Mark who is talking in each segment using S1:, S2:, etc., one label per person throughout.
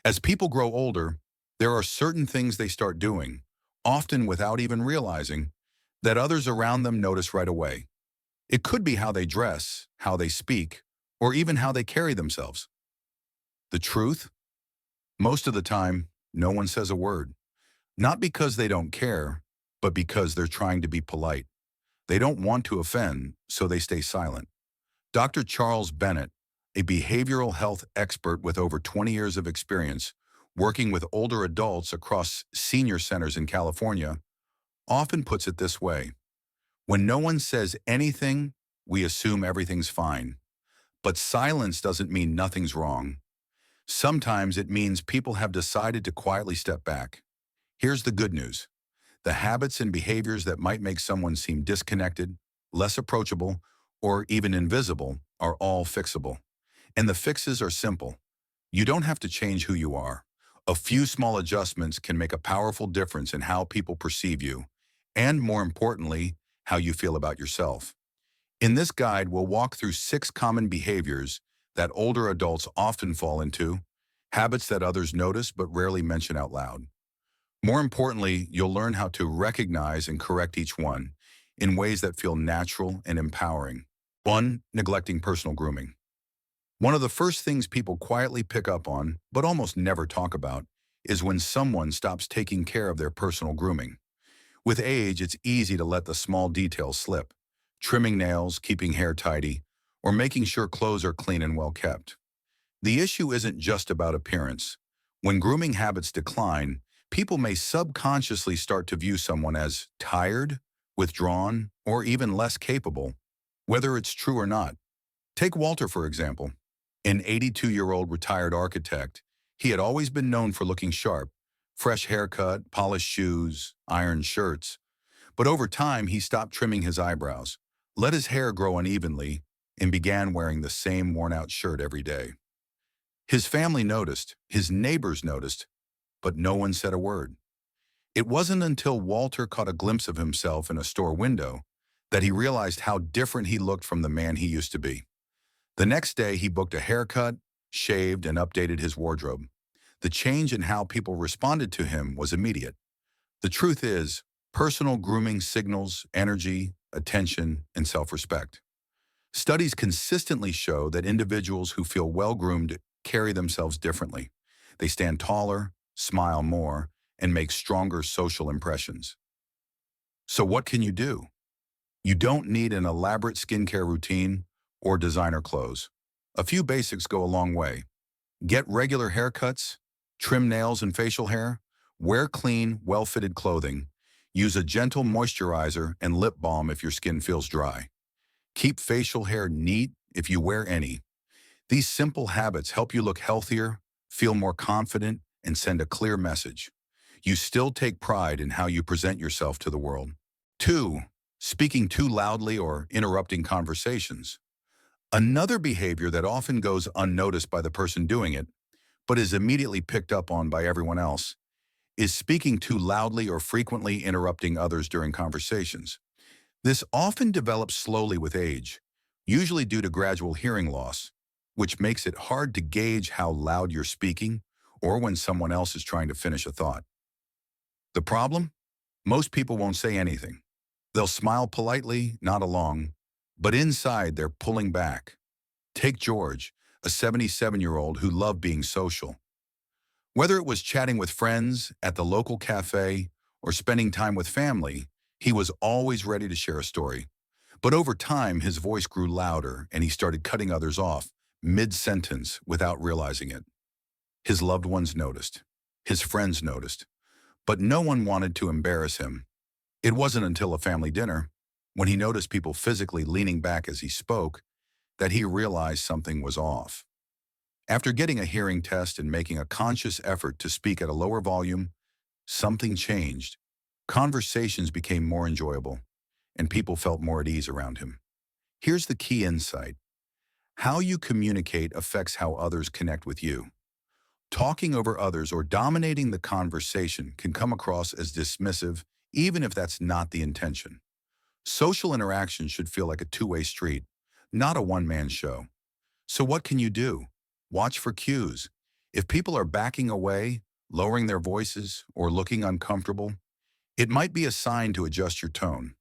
S1: As people grow older, there are certain things they start doing, often without even realizing, that others around them notice right away. It could be how they dress, how they speak, or even how they carry themselves. The truth? Most of the time, no one says a word. Not because they don't care, but because they're trying to be polite. They don't want to offend, so they stay silent. Dr. Charles Bennett, a behavioral health expert with over 20 years of experience working with older adults across senior centers in California, often puts it this way. When no one says anything, we assume everything's fine. But silence doesn't mean nothing's wrong. Sometimes it means people have decided to quietly step back. Here's the good news. The habits and behaviors that might make someone seem disconnected, less approachable, or even invisible are all fixable. And the fixes are simple. You don't have to change who you are. A few small adjustments can make a powerful difference in how people perceive you, and more importantly, how you feel about yourself. In this guide, we'll walk through 6 common behaviors that older adults often fall into, habits that others notice but rarely mention out loud. More importantly, you'll learn how to recognize and correct each one in ways that feel natural and empowering. 1. Neglecting personal grooming. One of the first things people quietly pick up on, but almost never talk about, is when someone stops taking care of their personal grooming. With age, it's easy to let the small details slip. Trimming nails, keeping hair tidy, or making sure clothes are clean and well kept. The issue isn't just about appearance. When grooming habits decline, people may subconsciously start to view someone as tired, withdrawn, or even less capable, whether it's true or not. Take Walter, for example. An 82-year-old retired architect, he had always been known for looking sharp, fresh haircut, polished shoes, ironed shirts. But over time, he stopped trimming his eyebrows, let his hair grow unevenly, and began wearing the same worn-out shirt every day. His family noticed, his neighbors noticed, but no one said a word. It wasn't until Walter caught a glimpse of himself in a store window that he realized how different he looked from the man he used to be. The next day, he booked a haircut, shaved, and updated his wardrobe. The change in how people responded to him was immediate. The truth is, personal grooming signals energy, attention, and self-respect. Studies consistently show that individuals who feel well-groomed carry themselves differently. They stand taller, smile more, and make stronger social impressions. So what can you do? You don't need an elaborate skincare routine or designer clothes. A few basics go a long way. Get regular haircuts, trim nails and facial hair, wear clean, well-fitted clothing, use a gentle moisturizer and lip balm if your skin feels dry. Keep facial hair neat if you wear any. These simple habits help you look healthier, feel more confident, and send a clear message. You still take pride in how you present yourself to the world. 2. Speaking too loudly or interrupting conversations. Another behavior that often goes unnoticed by the person doing it, but is immediately picked up on by everyone else, is speaking too loudly or frequently interrupting others during conversations. This often develops slowly with age, usually due to gradual hearing loss, which makes it hard to gauge how loud you're speaking or when someone else is trying to finish a thought. The problem? Most people won't say anything. They'll smile politely, nod along, but inside they're pulling back. Take George, a 77-year-old who loved being social. Whether it was chatting with friends, at the local cafe, or spending time with family, he was always ready to share a story. But over time, his voice grew louder and he started cutting others off mid-sentence without realizing it. His loved ones noticed. His friends noticed. But no one wanted to embarrass him. It wasn't until a family dinner, when he noticed people physically leaning back as he spoke, that he realized something was off. After getting a hearing test and making a conscious effort to speak at a lower volume, something changed. Conversations became more enjoyable, and people felt more at ease around him. Here's the key insight. How you communicate affects how others connect with you. Talking over others or dominating the conversation can come across as dismissive, even if that's not the intention. Social interaction should feel like a two-way street, not a one-man show. So what can you do? Watch for cues. If people are backing away, lowering their voices, or looking uncomfortable, it might be a sign to adjust your tone.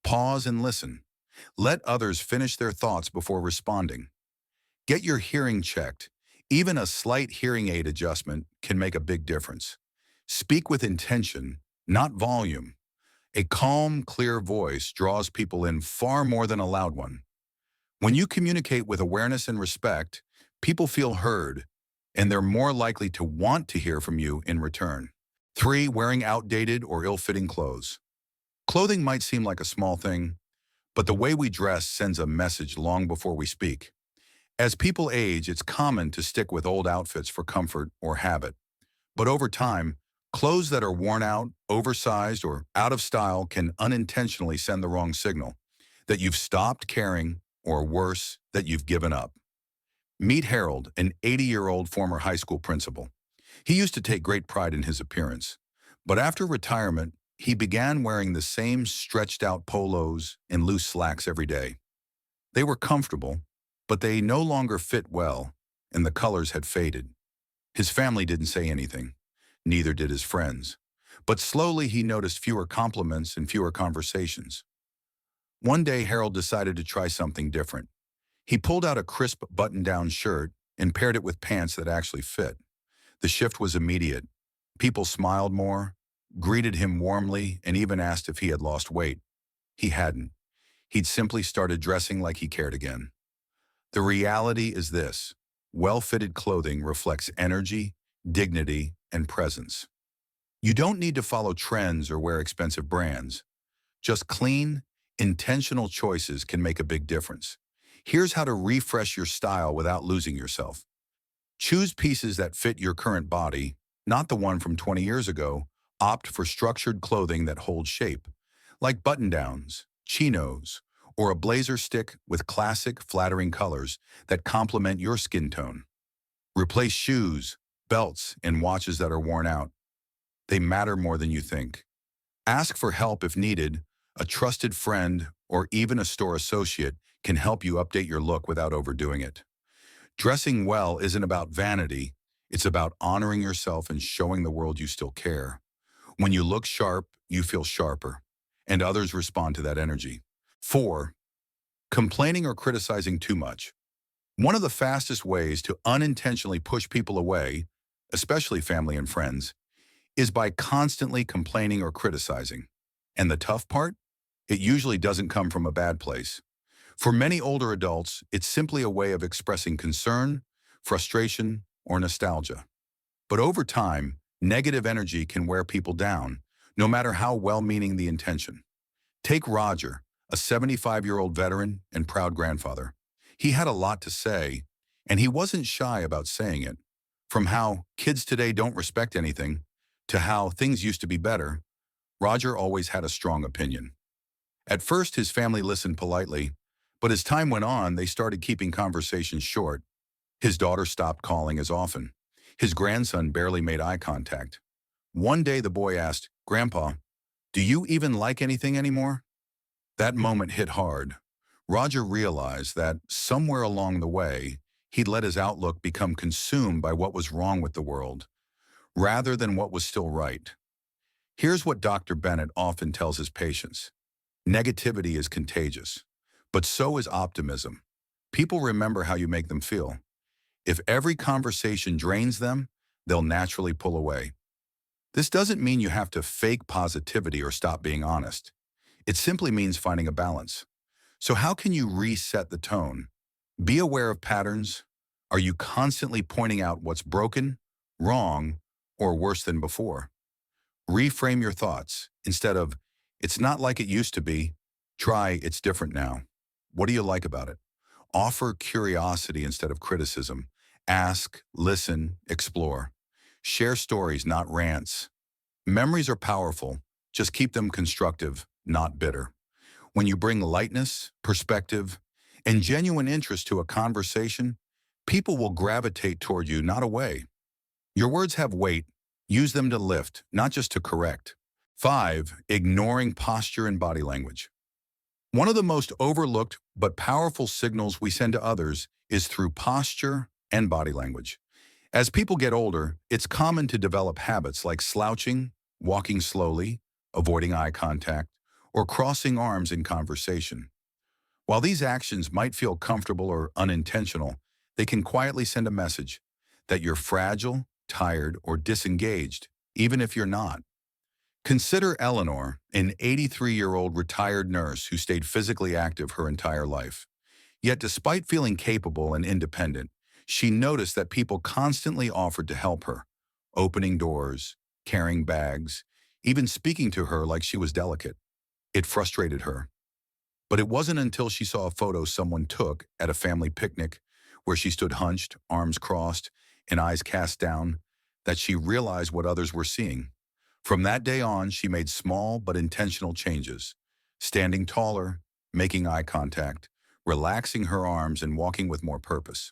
S1: Pause and listen. Let others finish their thoughts before responding. Get your hearing checked. Even a slight hearing aid adjustment can make a big difference. Speak with intention, not volume. A calm, clear voice draws people in far more than a loud one. When you communicate with awareness and respect, people feel heard, and they're more likely to want to hear from you in return. 3. Wearing outdated or ill-fitting clothes. Clothing might seem like a small thing, but the way we dress sends a message long before we speak. As people age, it's common to stick with old outfits for comfort or habit. But over time, clothes that are worn out, oversized, or out of style can unintentionally send the wrong signal that you've stopped caring, or worse, that you've given up. Meet Harold, an 80-year-old former high school principal. He used to take great pride in his appearance, but after retirement, he began wearing the same stretched-out polos and loose slacks every day. They were comfortable, but they no longer fit well, and the colors had faded. His family didn't say anything. Neither did his friends. But slowly he noticed fewer compliments and fewer conversations. One day, Harold decided to try something different. He pulled out a crisp button-down shirt and paired it with pants that actually fit. The shift was immediate. People smiled more, greeted him warmly, and even asked if he had lost weight. He hadn't. He'd simply started dressing like he cared again. The reality is this: well-fitted clothing reflects energy, dignity, and presence. You don't need to follow trends or wear expensive brands. Just clean, intentional choices can make a big difference. Here's how to refresh your style without losing yourself. Choose pieces that fit your current body, not the one from 20 years ago. Opt for structured clothing that holds shape, like button-downs, chinos, or a blazer stick with classic, flattering colors that complement your skin tone. Replace shoes, belts, and watches that are worn out. They matter more than you think. Ask for help if needed. A trusted friend or even a store associate can help you update your look without overdoing it. Dressing well isn't about vanity. It's about honoring yourself and showing the world you still care. When you look sharp, you feel sharper, and others respond to that energy. 4. Complaining or criticizing too much. One of the fastest ways to unintentionally push people away, especially family and friends, is by constantly complaining or criticizing. And the tough part? It usually doesn't come from a bad place. For many older adults, it's simply a way of expressing concern, frustration, or nostalgia. But over time, negative energy can wear people down, no matter how well-meaning the intention. Take Roger, a 75-year-old veteran and proud grandfather. He had a lot to say, and he wasn't shy about saying it. From how kids today don't respect anything to how things used to be better, Roger always had a strong opinion. At first, his family listened politely, but as time went on, they started keeping conversations short. His daughter stopped calling as often. His grandson barely made eye contact. One day, the boy asked, "Grandpa, do you even like anything anymore?" That moment hit hard. Roger realized that somewhere along the way, he'd let his outlook become consumed by what was wrong with the world, rather than what was still right. Here's what Dr. Bennett often tells his patients. Negativity is contagious, but so is optimism. People remember how you make them feel. If every conversation drains them, they'll naturally pull away. This doesn't mean you have to fake positivity or stop being honest. It simply means finding a balance. So how can you reset the tone? Be aware of patterns. Are you constantly pointing out what's broken, wrong, or worse than before? Reframe your thoughts. Instead of, "It's not like it used to be," try, "It's different now. What do you like about it?" Offer curiosity instead of criticism. Ask, listen, explore. Share stories, not rants. Memories are powerful. Just keep them constructive, not bitter. When you bring lightness, perspective, and genuine interest to a conversation, people will gravitate toward you, not away. Your words have weight. Use them to lift, not just to correct. 5. Ignoring posture and body language. One of the most overlooked but powerful signals we send to others is through posture and body language. As people get older, it's common to develop habits like slouching, walking slowly, avoiding eye contact, or crossing arms in conversation. While these actions might feel comfortable or unintentional, they can quietly send a message that you're fragile, tired, or disengaged, even if you're not. Consider Eleanor, an 83-year-old retired nurse who stayed physically active her entire life. Yet despite feeling capable and independent, she noticed that people constantly offered to help her, opening doors, carrying bags, even speaking to her like she was delicate. It frustrated her. But it wasn't until she saw a photo someone took at a family picnic where she stood hunched, arms crossed, and eyes cast down, that she realized what others were seeing. From that day on, she made small but intentional changes, standing taller, making eye contact, relaxing her arms, and walking with more purpose.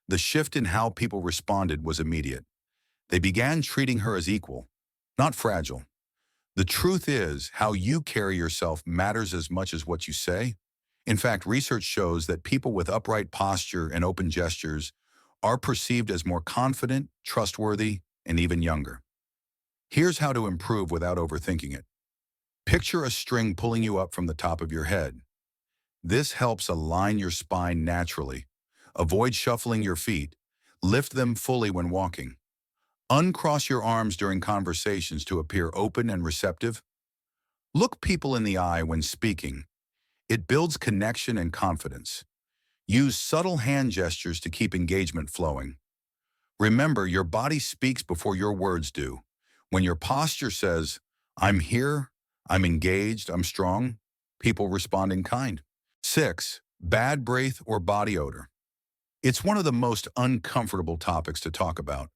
S1: The shift in how people responded was immediate. They began treating her as equal, not fragile. The truth is, how you carry yourself matters as much as what you say. In fact, research shows that people with upright posture and open gestures are perceived as more confident, trustworthy, and even younger. Here's how to improve without overthinking it. Picture a string pulling you up from the top of your head. This helps align your spine naturally. Avoid shuffling your feet. Lift them fully when walking. Uncross your arms during conversations to appear open and receptive. Look people in the eye when speaking. It builds connection and confidence. Use subtle hand gestures to keep engagement flowing. Remember, your body speaks before your words do. When your posture says, "I'm here, I'm engaged, I'm strong," people respond in kind. 6. Bad breath or body odor. It's one of the most uncomfortable topics to talk about,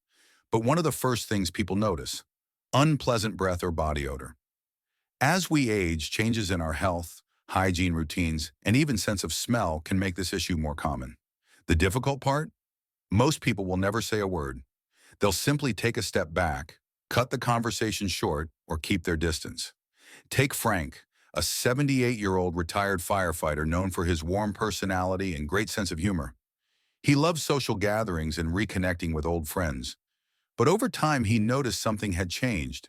S1: but one of the first things people notice: unpleasant breath or body odor. As we age, changes in our health, hygiene routines, and even sense of smell can make this issue more common. The difficult part? Most people will never say a word. They'll simply take a step back, cut the conversation short, or keep their distance. Take Frank, a 78-year-old retired firefighter known for his warm personality and great sense of humor. He loved social gatherings and reconnecting with old friends. But over time, he noticed something had changed.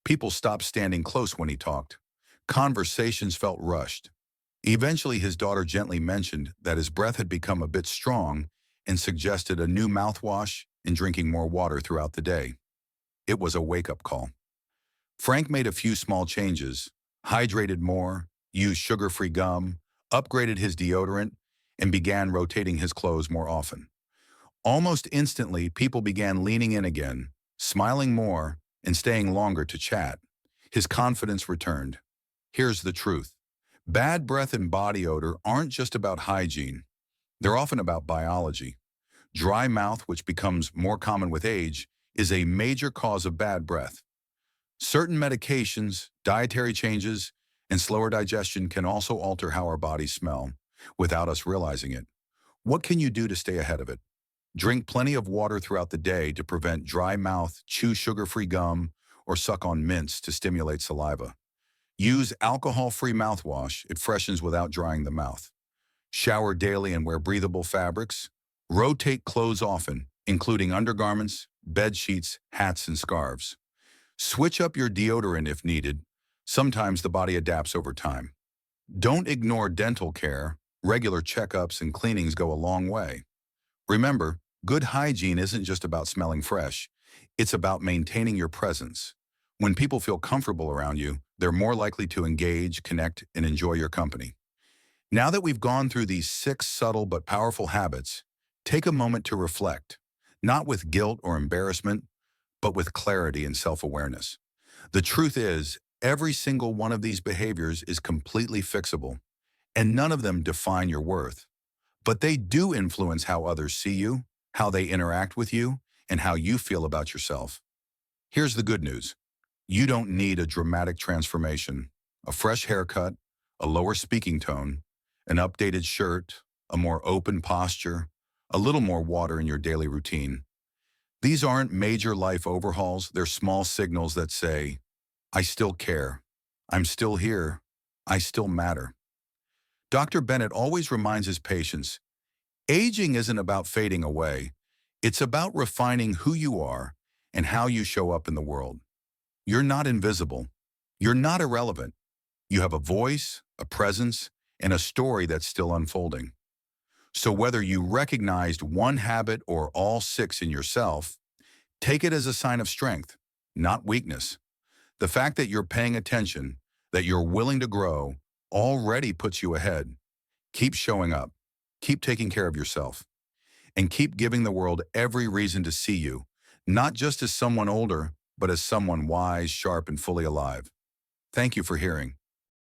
S1: People stopped standing close when he talked. Conversations felt rushed. Eventually, his daughter gently mentioned that his breath had become a bit strong and suggested a new mouthwash and drinking more water throughout the day. It was a wake-up call. Frank made a few small changes, hydrated more, used sugar-free gum, upgraded his deodorant, and began rotating his clothes more often. Almost instantly, people began leaning in again, smiling more, and staying longer to chat. His confidence returned. Here's the truth. Bad breath and body odor aren't just about hygiene. They're often about biology. Dry mouth, which becomes more common with age, is a major cause of bad breath. Certain medications, dietary changes, and slower digestion can also alter how our bodies smell, without us realizing it. What can you do to stay ahead of it? Drink plenty of water throughout the day to prevent dry mouth, chew sugar-free gum, or suck on mints to stimulate saliva. Use alcohol-free mouthwash. It freshens without drying the mouth. Shower daily and wear breathable fabrics. Rotate clothes often, including undergarments, bed sheets, hats, and scarves. Switch up your deodorant if needed. Sometimes the body adapts over time. Don't ignore dental care. Regular checkups and cleanings go a long way. Remember, good hygiene isn't just about smelling fresh. It's about maintaining your presence. When people feel comfortable around you, they're more likely to engage, connect, and enjoy your company. Now that we've gone through these 6 subtle but powerful habits, take a moment to reflect, not with guilt or embarrassment, but with clarity and self-awareness. The truth is, every single one of these behaviors is completely fixable, and none of them define your worth. But they do influence how others see you, how they interact with you, and how you feel about yourself. Here's the good news. You don't need a dramatic transformation. A fresh haircut, a lower speaking tone, an updated shirt, a more open posture, a little more water in your daily routine. These aren't major life overhauls, they're small signals that say, "I still care. I'm still here. I still matter." Dr. Bennett always reminds his patients, aging isn't about fading away. It's about refining who you are and how you show up in the world. You're not invisible. You're not irrelevant. You have a voice, a presence, and a story that's still unfolding. So whether you recognized one habit or all six in yourself, take it as a sign of strength, not weakness. The fact that you're paying attention, that you're willing to grow, already puts you ahead. Keep showing up. Keep taking care of yourself. And keep giving the world every reason to see you, not just as someone older, but as someone wise, sharp, and fully alive. Thank you for hearing.